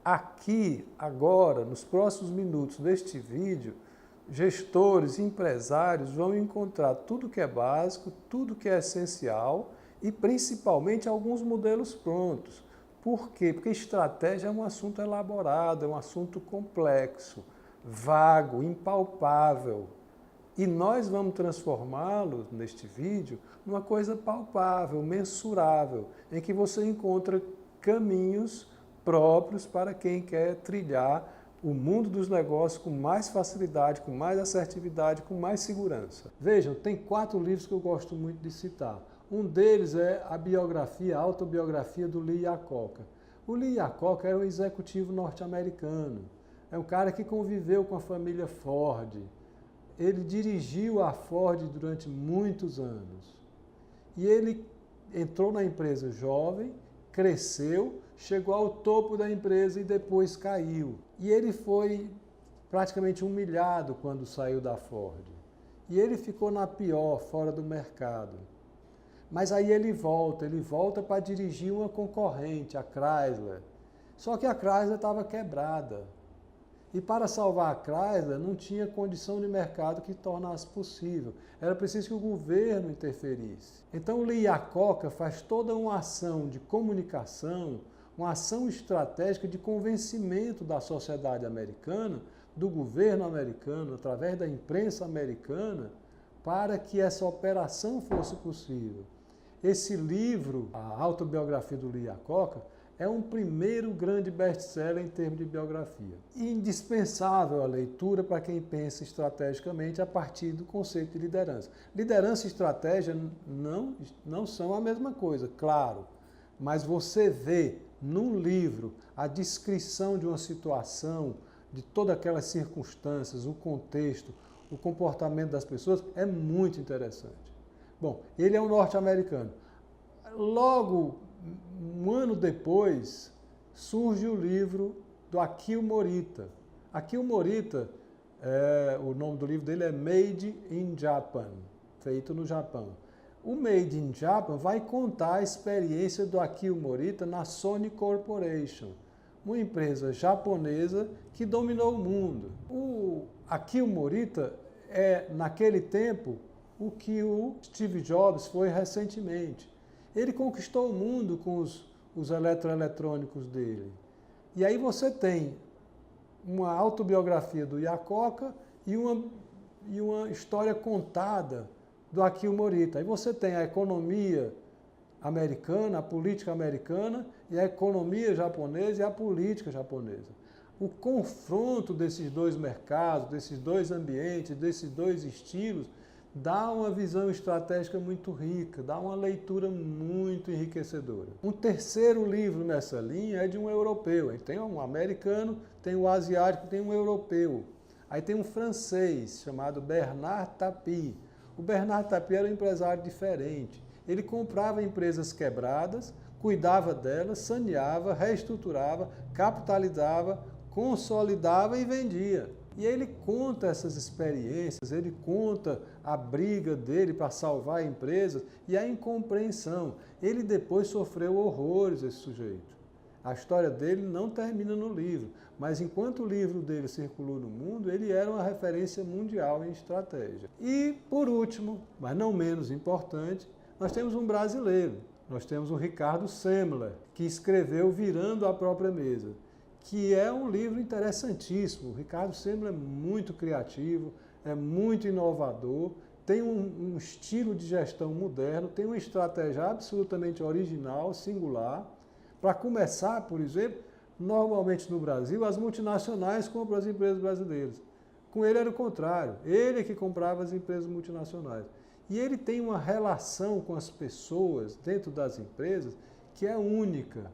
Aqui, agora, nos próximos minutos deste vídeo, gestores, empresários vão encontrar tudo que é básico, tudo que é essencial e principalmente alguns modelos prontos. Por quê? Porque estratégia é um assunto elaborado, é um assunto complexo, vago, impalpável. E nós vamos transformá-lo, neste vídeo, numa coisa palpável, mensurável, em que você encontra caminhos próprios para quem quer trilhar o mundo dos negócios com mais facilidade, com mais assertividade, com mais segurança. Vejam, tem 4 livros que eu gosto muito de citar. Um deles é a biografia, a autobiografia do Lee Iacocca. O Lee Iacocca era um executivo norte-americano. É um cara que conviveu com a família Ford. Ele dirigiu a Ford durante muitos anos. E ele entrou na empresa jovem, cresceu, chegou ao topo da empresa e depois caiu. E ele foi praticamente humilhado quando saiu da Ford. E ele ficou na pior, fora do mercado. Mas aí ele volta para dirigir uma concorrente, a Chrysler. Só que a Chrysler estava quebrada. E para salvar a Chrysler não tinha condição de mercado que tornasse possível. Era preciso que o governo interferisse. Então o Lee Iacocca faz toda uma ação de comunicação, uma ação estratégica de convencimento da sociedade americana, do governo americano, através da imprensa americana, para que essa operação fosse possível. Esse livro, a autobiografia do Lee Iacocca, é um primeiro grande best-seller em termos de biografia. Indispensável a leitura para quem pensa estrategicamente a partir do conceito de liderança. Liderança e estratégia não são a mesma coisa, claro, mas você vê num livro a descrição de uma situação, de todas aquelas circunstâncias, o contexto, o comportamento das pessoas, é muito interessante. Bom, ele é um norte-americano. Logo, um ano depois, surge o livro do Akio Morita. Akio Morita, o nome do livro dele é Made in Japan, feito no Japão. O Made in Japan vai contar a experiência do Akio Morita na Sony Corporation, uma empresa japonesa que dominou o mundo. O Akio Morita é, naquele tempo, o que o Steve Jobs foi recentemente. Ele conquistou o mundo com os eletroeletrônicos dele. E aí você tem uma autobiografia do Iacocca e uma história contada do Akio Morita. Aí você tem a economia americana, a política americana, e a economia japonesa e a política japonesa. O confronto desses dois mercados, desses dois ambientes, desses dois estilos, dá uma visão estratégica muito rica, dá uma leitura muito enriquecedora. Um terceiro livro nessa linha é de um europeu. Aí tem um americano, tem um asiático, tem um europeu. Aí tem um francês chamado Bernard Tapie. O Bernard Tapie era um empresário diferente. Ele comprava empresas quebradas, cuidava delas, saneava, reestruturava, capitalizava, consolidava e vendia. E ele conta essas experiências, ele conta a briga dele para salvar empresas e a incompreensão. Ele depois sofreu horrores, esse sujeito. A história dele não termina no livro, mas enquanto o livro dele circulou no mundo, ele era uma referência mundial em estratégia. E, por último, mas não menos importante, nós temos um brasileiro. Nós temos o Ricardo Semler, que escreveu Virando a Própria Mesa, que é um livro interessantíssimo. O Ricardo Semler é muito criativo, é muito inovador, tem um estilo de gestão moderno, tem uma estratégia absolutamente original, singular. Para começar, por exemplo, normalmente no Brasil, as multinacionais compram as empresas brasileiras. Com ele era o contrário, ele é que comprava as empresas multinacionais. E ele tem uma relação com as pessoas dentro das empresas que é única.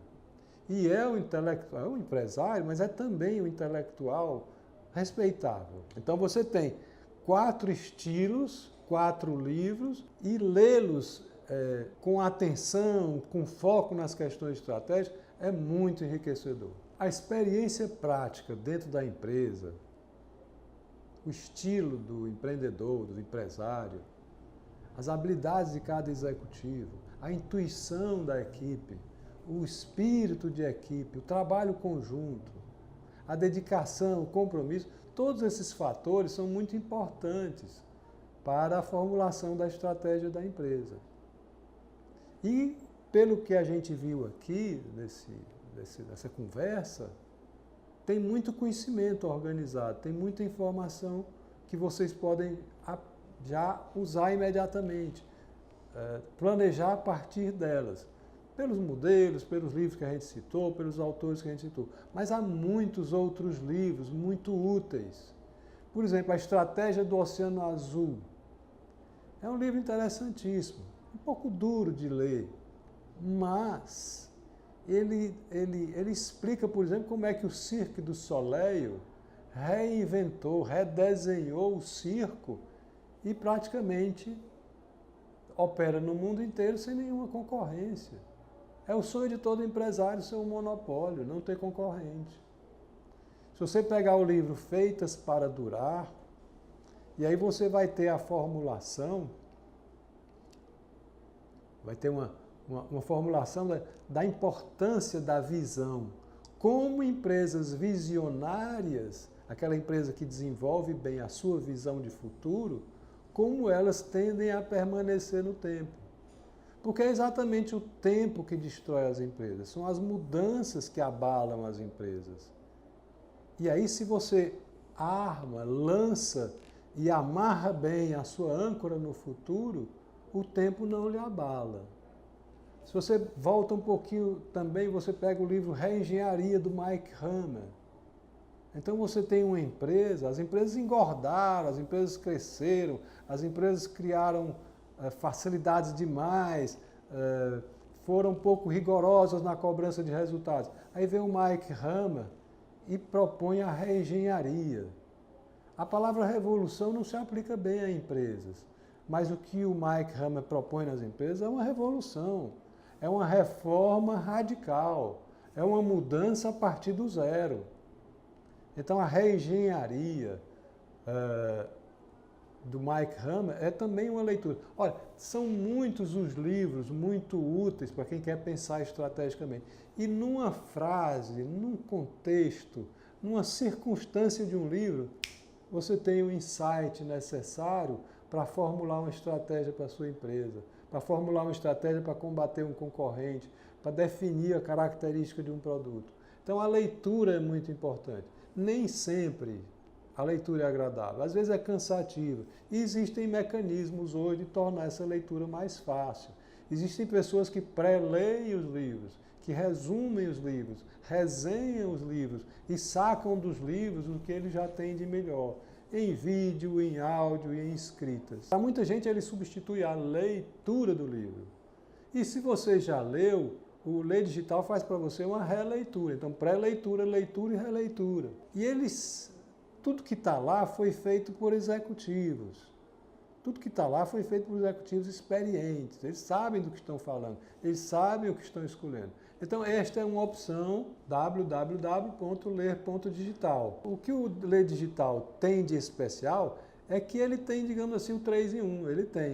E é um intelectual, é um empresário, mas é também um intelectual respeitável. Então você tem 4 estilos, 4 livros, e lê-los com atenção, com foco nas questões estratégicas, é muito enriquecedor. A experiência prática dentro da empresa, o estilo do empreendedor, do empresário, as habilidades de cada executivo, a intuição da equipe, o espírito de equipe, o trabalho conjunto, a dedicação, o compromisso, todos esses fatores são muito importantes para a formulação da estratégia da empresa. E, pelo que a gente viu aqui, nessa conversa, tem muito conhecimento organizado, tem muita informação que vocês podem já usar imediatamente, planejar a partir delas, pelos modelos, pelos livros que a gente citou, pelos autores que a gente citou. Mas há muitos outros livros muito úteis. Por exemplo, A Estratégia do Oceano Azul. É um livro interessantíssimo, um pouco duro de ler, mas ele explica, por exemplo, como é que o Cirque du Soleil reinventou, redesenhou o circo e praticamente opera no mundo inteiro sem nenhuma concorrência. É o sonho de todo empresário ser um monopólio, não ter concorrente. Se você pegar o livro Feitas para Durar, e aí você vai ter a formulação, vai ter uma formulação da importância da visão. Como empresas visionárias, aquela empresa que desenvolve bem a sua visão de futuro, como elas tendem a permanecer no tempo. Porque é exatamente o tempo que destrói as empresas, são as mudanças que abalam as empresas. E aí, se você arma, lança e amarra bem a sua âncora no futuro, o tempo não lhe abala. Se você volta um pouquinho também, você pega o livro Reengenharia, do Mike Hammer. Então você tem uma empresa, as empresas engordaram, as empresas cresceram, as empresas criaram facilidades demais, foram um pouco rigorosas na cobrança de resultados. Aí vem o Mike Hammer e propõe a reengenharia. A palavra revolução não se aplica bem a empresas, mas o que o Mike Hammer propõe nas empresas é uma revolução, é uma reforma radical, é uma mudança a partir do zero. Então a reengenharia do Mike Hammer é também uma leitura. Olha, são muitos os livros muito úteis para quem quer pensar estrategicamente. E numa frase, num contexto, numa circunstância de um livro, você tem o insight necessário para formular uma estratégia para a sua empresa, para formular uma estratégia para combater um concorrente, para definir a característica de um produto. Então a leitura é muito importante. Nem sempre a leitura é agradável, às vezes é cansativa. E existem mecanismos hoje de tornar essa leitura mais fácil. Existem pessoas que pré-leem os livros, que resumem os livros, resenham os livros e sacam dos livros o que ele já tem de melhor, em vídeo, em áudio e em escritas. Para muita gente ele substitui a leitura do livro. E se você já leu, o Ler Digital faz para você uma releitura. Então, pré-leitura, leitura e releitura. E tudo que está lá foi feito por executivos. Tudo que está lá foi feito por executivos experientes. Eles sabem do que estão falando, eles sabem o que estão escolhendo. Então, esta é uma opção, www.ler.digital. O que o Ler Digital tem de especial é que ele tem, digamos assim, o 3 em 1. Ele tem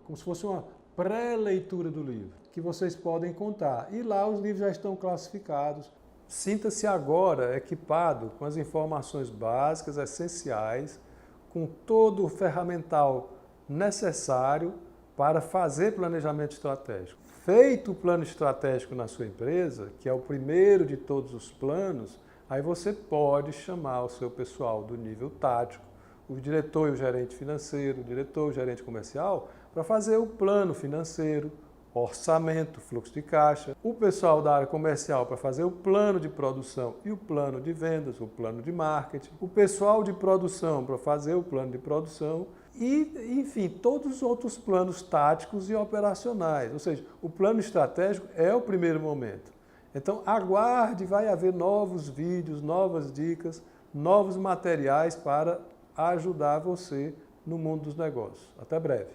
como se fosse uma pré-leitura do livro, que vocês podem contar. E lá os livros já estão classificados. Sinta-se agora equipado com as informações básicas, essenciais, com todo o ferramental necessário para fazer planejamento estratégico. Feito o plano estratégico na sua empresa, que é o primeiro de todos os planos, aí você pode chamar o seu pessoal do nível tático, o diretor e o gerente financeiro, o diretor e o gerente comercial, para fazer o plano financeiro, orçamento, fluxo de caixa, o pessoal da área comercial para fazer o plano de produção e o plano de vendas, o plano de marketing, o pessoal de produção para fazer o plano de produção e, enfim, todos os outros planos táticos e operacionais. Ou seja, o plano estratégico é o primeiro momento. Então, aguarde, vai haver novos vídeos, novas dicas, novos materiais para ajudar você no mundo dos negócios. Até breve.